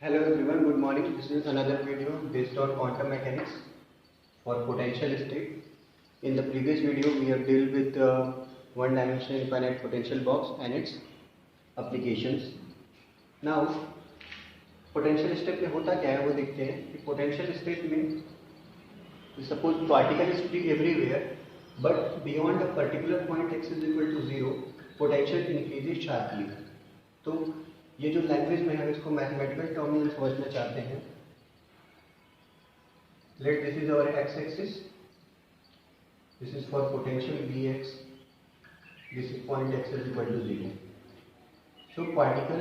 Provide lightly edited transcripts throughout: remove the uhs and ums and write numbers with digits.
Hello everyone, good morning. This is another video based on quantum mechanics for potential state. In the previous video, we have dealt with one-dimensional infinite potential box and its applications. Now, potential state में होता क्या है वो देखते हैं कि potential state में suppose particle is free everywhere, but beyond a particular point x is equal to 0, potential increases sharply. तो ये जो लैंग्वेज में हम इसको मैथमेटिकल टर्म में समझना चाहते हैं. Let this is our x axis, this is for potential Vx, this is point x is equal to 0. So particle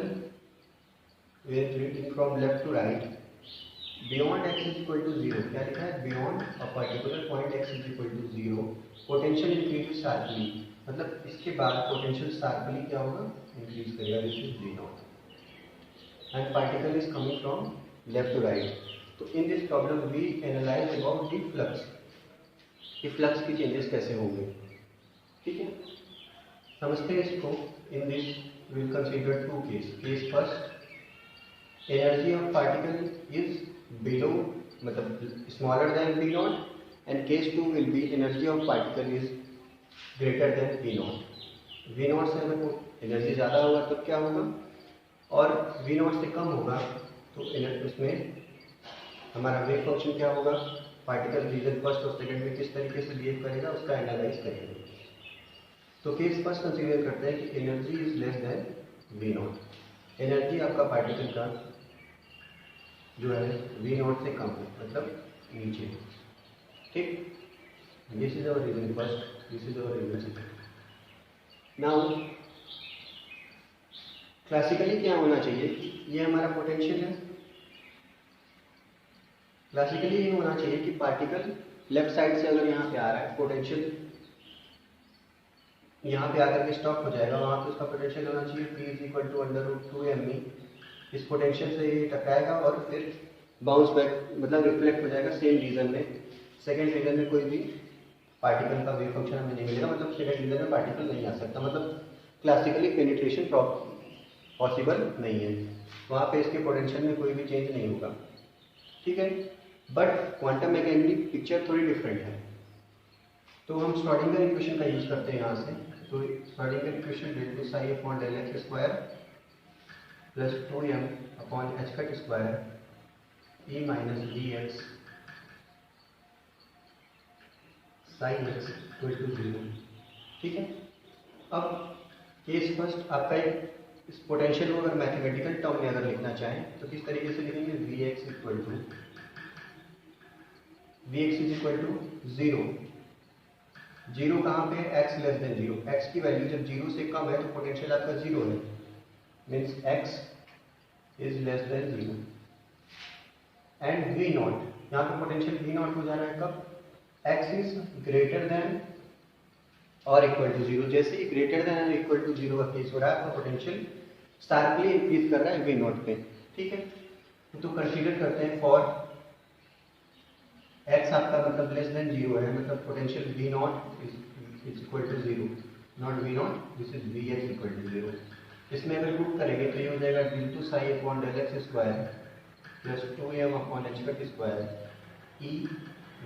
where reading from left to right beyond x is equal to 0. क्या लिखा है? Beyond a particular point x is equal to 0 potential increase sharply. मतलब इसके बाद potential sharply क्या होगा? Increase करेगा. This is V0 and particle is coming from left to right. तो in this problem we analyze about the flux, कि flux की changes कैसे होंगे. ठीक है, समझते हैं इसको. In this we will consider two cases. Case first, energy of particle is below, मतलब smaller than V0, and case two will be energy of particle is greater than V0. V0 से अगर एनर्जी ज़्यादा होगा तब क्या होगा, और V0 से कम होगा तो उसमें हमारा वेव फंक्शन क्या होगा. पार्टिकल रीजन फर्स्ट और सेकंड में किस तरीके से बिहेव करेगा उसका एनालाइज करेंगे. तो केस फर्स्ट कंसीडर करते हैं कि energy is less than V0. Energy आपका पार्टिकल का जो है V0 से कम है, मतलब नीचे. ठीक, this is our region first, this is our region second. Now classically क्या होना चाहिए कि ये हमारा पोटेंशियल है. क्लासिकली ये होना चाहिए कि पार्टिकल लेफ्ट साइड से अगर यहाँ पे आ रहा है, पोटेंशियल यहाँ पे आकर के स्टॉप हो जाएगा, वहाँ पे उसका पोटेंशियल होना चाहिए P is equal to √2mE. इस पोटेंशियल से ये टकराएगा और फिर बाउंस बैक, मतलब रिफ्लेक्ट हो जाएगा सेम रीजन में. सेकेंड रीजन में कोई भी पार्टिकल का वेव फंक्शन हमें नहीं मिलेगा, मतलब सेकेंड रीजन में पार्टिकल नहीं आ सकता. मतलब क्लासिकली पेनिट्रेशन पॉसिबल नहीं है, वहाँ पे इसके पोटेंशियल में कोई भी चेंज नहीं होगा. ठीक है, बट क्वांटम मैकेनिक पिक्चर थोड़ी डिफरेंट है. तो हम श्रोडिंगर इक्वेशन का यूज करते हैं यहाँ से. तो Schrodinger equation del two psi upon del x square plus 2m upon H cut square e minus d x sine x equal to 0. ठीक है, अब केस फर्स्ट आपका एक इस पोटेंशियल को अगर मैथमेटिकल टर्म में अगर लिखना चाहें तो किस तरीके से लिखेंगे. Vx equal to 0. जीरो कहाँ पे है? x less than 0. x की वैल्यू जब 0 से कम है तो पोटेंशियल आपका 0 है, means x is less than 0. And V0, यहाँ पे पोटेंशियल V0 हो जा रहा है कब? x इज ग्रेटर देन और इक्वल टू 0. जैसे ही ग्रेटर देन और इक्वल टू 0 का केस हो रहा है आपका पोटेंशियल शार्पली इंक्रीज कर रहा है V0 पे. ठीक है, तो कंसीडर करते हैं फॉर x आपका मतलब लेस देन 0 है, मतलब potential V0 is equal to 0, not V0, this is Vx equal to 0. इसमें अगर पुट करेंगे तो ये हो जाएगा del two psi upon del x square plus 2m upon H cut square E.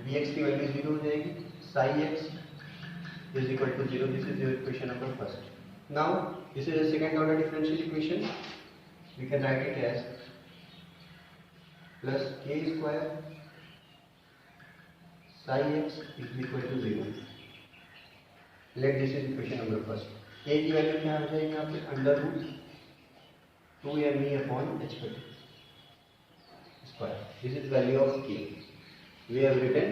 Vx की वैल्यू 0 हो जाएगी, psi X is equal to 0. This is your equation number first. Now this is a second order differential equation. We can write it as plus k square psi x is equal to 0. Let this is equation number first. k की value क्या हो जाएगी यहाँ पे? Under root 2me upon h square. This is value of k. We have written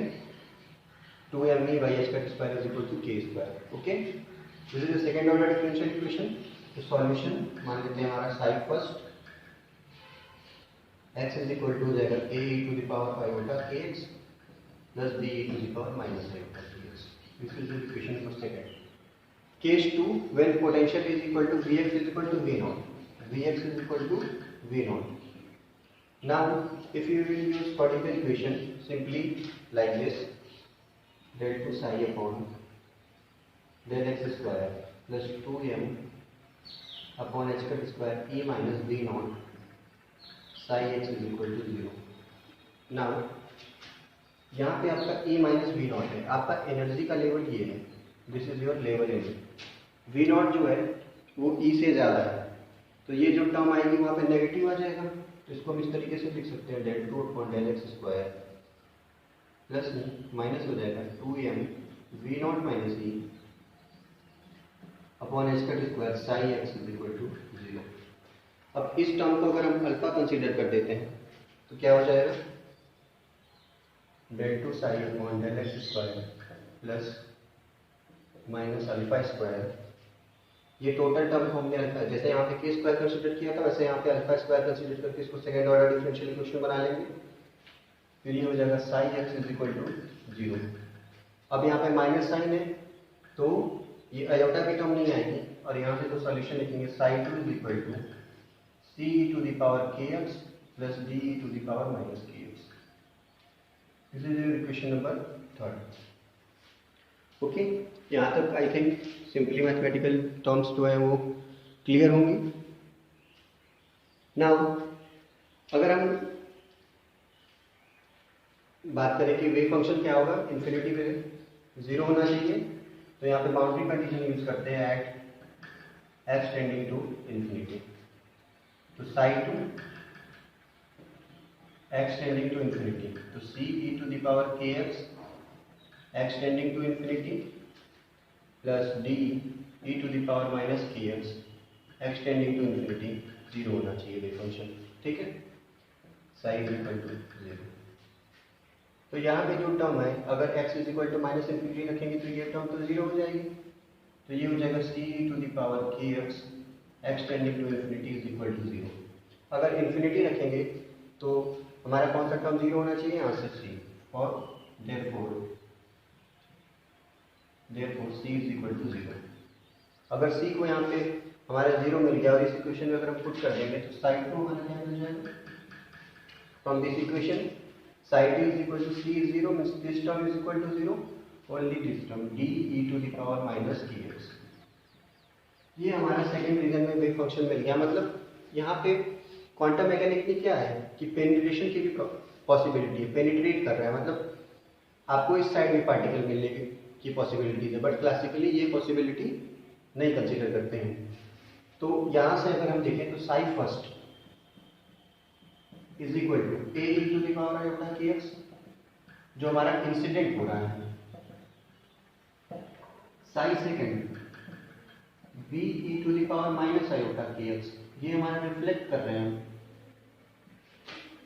2me by h cut square is equal to k square. Okay, this is the second order differential equation. तो solution मान लेते हैं हमारा psi first x is equal to हो जाएगा a e to the power 5 बटा kx plus b e to the power minus 5 बटा kx. This is the equation number second. Case 2, when potential is equal to Vx is equal to V0. Vx is equal to V0. Now if you will use Schrödinger equation simply like this, del 2 psi upon del x square plus 2m upon h cut square e minus V0 psi x is equal to 0। नाउ यहाँ पे आपका ए minus we not है, आपका energy का level ये है, this is your level energy. V naught जो है वो ई से ज़्यादा है, तो ये जो टर्म आएगी वहाँ पे नेगेटिव आ जाएगा। तो इसको हम इस तरीके से लिख सकते हैं del two upon del x square plus minus हो जाएगा 2m V not minus E upon H का square psi x is equal to 0। अब इस टर्म को अगर हम अल्फा कंसीडर कर देते हैं तो क्या हो जाएगा, del two psi upon del x square plus minus alpha square. ये टोटल टर्म को हमने अल्फा, जैसे यहाँ पे के स्क्वायर कंसीडर किया था वैसे यहाँ पे अल्फा स्क्वायर कंसीडर करके इसको सेकंड ऑर्डर डिफरेंशियल इक्वेशन बना लेंगे। फिर ये हो जाएगा psi x is equal to 0। अब यहाँ पे माइनस साइन है तो ये आयोटा की टर्म नहीं आएगी, और यहाँ से तो सॉल्यूशन लिखेंगे psi two is equal to C E to the power के X plus D E to the power minus के X. This is your equation number 3। Okay, यहाँ तक I think simply mathematical terms जो है वो clear होंगी। Now अगर हम बात करें कि वेव फंक्शन क्या होगा, इन्फिनिटी पे 0 होना चाहिए, तो यहाँ पे बाउंड्री कंडीशन यूज करते हैं at X tending to infinity. तो psi to X tending to infinity, तो C E to the power के x tending to infinity plus D E to the power minus के एक्स टेंडिंग टू इन्फिनिटी 0 होना चाहिए wave function. ठीक है, Sai is equal to 0। तो यहाँ पे जो टर्म है अगर x is equal to minus infinity रखेंगे तो ये टर्म तो 0 हो जाएगी, तो ये हो जाएगा c E to the power के x tending to infinity is equal to 0। अगर इन्फिनिटी रखेंगे तो हमारा कौन सा टर्म 0 होना चाहिए, यहाँ से सी, और therefore c is equal to 0। अगर सी को यहाँ पे हमारा 0 मिल गया और इस इक्वेशन में अगर हम पुट कर देंगे तो साइड टू हमारा क्या मिल जाएगा, from this equation side is equal to c is 0 means this term is equal to 0, only this term d E to the power minus के एक्स। ये हमारा सेकंड रीजन में वेव फंक्शन मिल गया। मतलब यहाँ पे क्वांटम मैकेनिक में क्या है कि पेनिट्रेशन की भी पॉसिबिलिटी है, पेनिट्रेट कर रहा है, मतलब आपको इस साइड में पार्टिकल मिलने की पॉसिबिलिटी है, बट क्लासिकली ये पॉसिबिलिटी नहीं कंसीडर करते हैं। तो यहाँ से अगर हम देखें तो psi first is equal to a e to the power iota k x, जो हमारा इंसिडेंट हो रहा है, psi second b e to the power minus iota k x, ये हमारा रिफ्लेक्ट कर रहे हैं,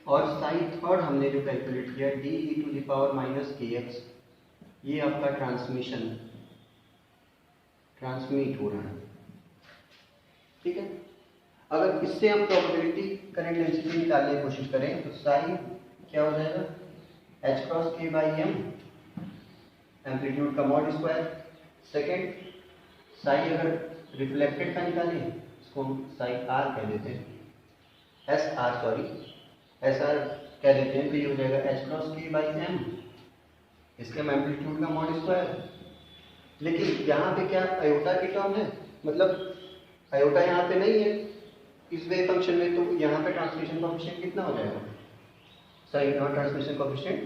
और साई थर्ड हमने जो कैलकुलेट किया d E to the power minus के एक्स, ये आपका ट्रांसमिट हो रहा है। ठीक है, अगर इससे हम प्रोबेबिलिटी करंट डेंसिटी निकालने की कोशिश करें तो साई क्या हो जाएगा, एच क्रॉस के बाई एम एम्पलीट्यूड का मॉड स्क्वायर। सेकेंड साई अगर रिफ्लेक्टेड का निकालें इसको हम साई आर कह देते हैं, एस आर कह देते हैं, तो ये हो जाएगा एच क्रॉस के बाई एम, इसके हम एम्पलीट्यूड का मॉड स्क्वायर। लेकिन यहाँ पे क्या आयोटा की टर्म है, मतलब आयोटा यहाँ पे नहीं है इस वेव फंक्शन में, तो यहाँ पे ट्रांसमिशन कोएफिशिएंट कितना हो जाएगा, सही, not transmission coefficient,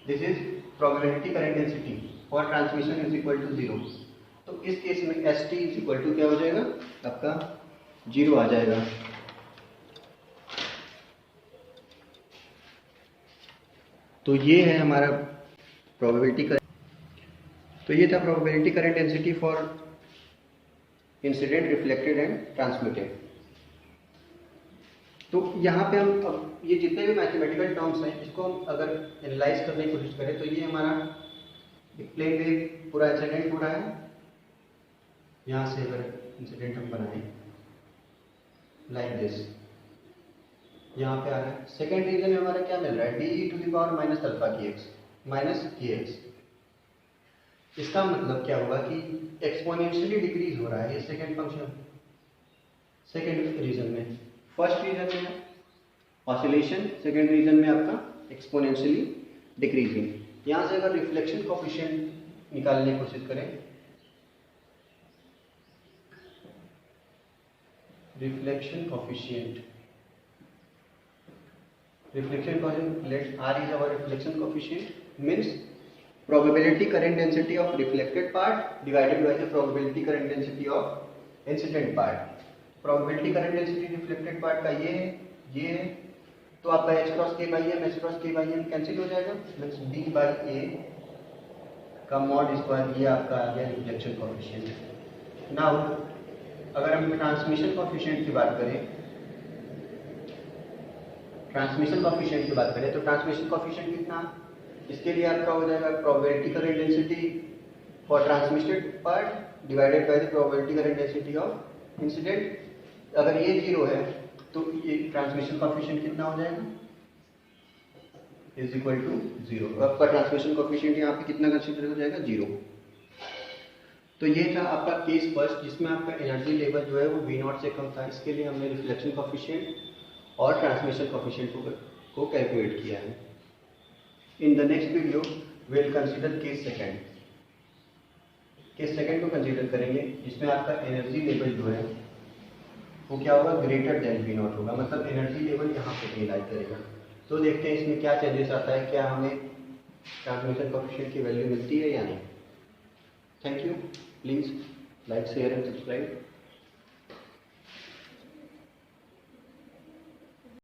this is probability current density for transmission is equal to 0। तो इस केस में s t is equal to क्या हो जाएगा, आपका 0 आ जाएगा। तो ये है हमारा प्रोबेबिलिटी करंट, तो ये था probability current density for incident, reflected and transmitted. तो यहाँ पे हम अब ये जितने भी मैथमेटिकल टर्म्स हैं इसको हम अगर एनालाइज करने की कोशिश करें तो ये हमारा एक प्लेन वेव पूरा इंसिडेंट हो रहा है, यहाँ से अगर इंसिडेंट हम बनाएं लाइक दिस, यहाँ पे आ रहा है। सेकेंड रीजन में हमारा क्या मिल रहा है, d E to the power minus alpha k x minus के एक्स। इसका मतलब क्या होगा कि एक्सपोनेंशियली डिक्रीज हो रहा है ये सेकेंड फंक्शन, सेकेंड रीजन में। फर्स्ट रीजन में ऑसिलेशन, सेकेंड रीजन में आपका एक्सपोनेंशियली डिक्रीजिंग। यहाँ से अगर रिफ्लेक्शन कोएफिशिएंट निकालने की कोशिश करें, reflection coefficient reflection coefficient, let R is our reflection coefficient, means probability current density of reflected part divided by the probability current density of incident part. probability current density reflected part का ये है, तो आपका h cross k by m, h cross k by m cancel हो जाएगा, means b by a का mod square, ये आपका आ गया रिफ्लेक्शन कोएफिशिएंट। नाउ अगर हम ट्रांसमिशन कोएफिशिएंट की बात करें, तो ट्रांसमिशन कोएफिशिएंट कितना, इसके लिए आपका हो जाएगा probability current density for transmitted part divided by the probability current density of incident. अगर ये 0 है तो ये ट्रांसमिशन कोएफिशिएंट कितना हो जाएगा, इज इक्वल टू 0। आपका ट्रांसमिशन कोएफिशिएंट यहाँ पे कितना कंसीडर हो जाएगा, 0। तो ये था आपका केस फर्स्ट, जिसमें आपका एनर्जी लेवल जो है वो V0 से कम था। इसके लिए हमने रिफ्लेक्शन कोएफिशिएंट और ट्रांसमिशन कोएफिशिएंट को कैलकुलेट किया है। In the next video we will consider case second. Case second को कंसीडर करेंगे, जिसमें आपका एनर्जी लेवल जो है वो क्या होगा, ग्रेटर देन V0 होगा, मतलब एनर्जी लेवल यहाँ पे कहीं लाई करेगा। तो देखते हैं इसमें क्या चेंजेस आता है, क्या हमें ट्रांसमिशन कोएफिशिएंट की वैल्यू मिलती है या नहीं। Thank you, please like share and subscribe.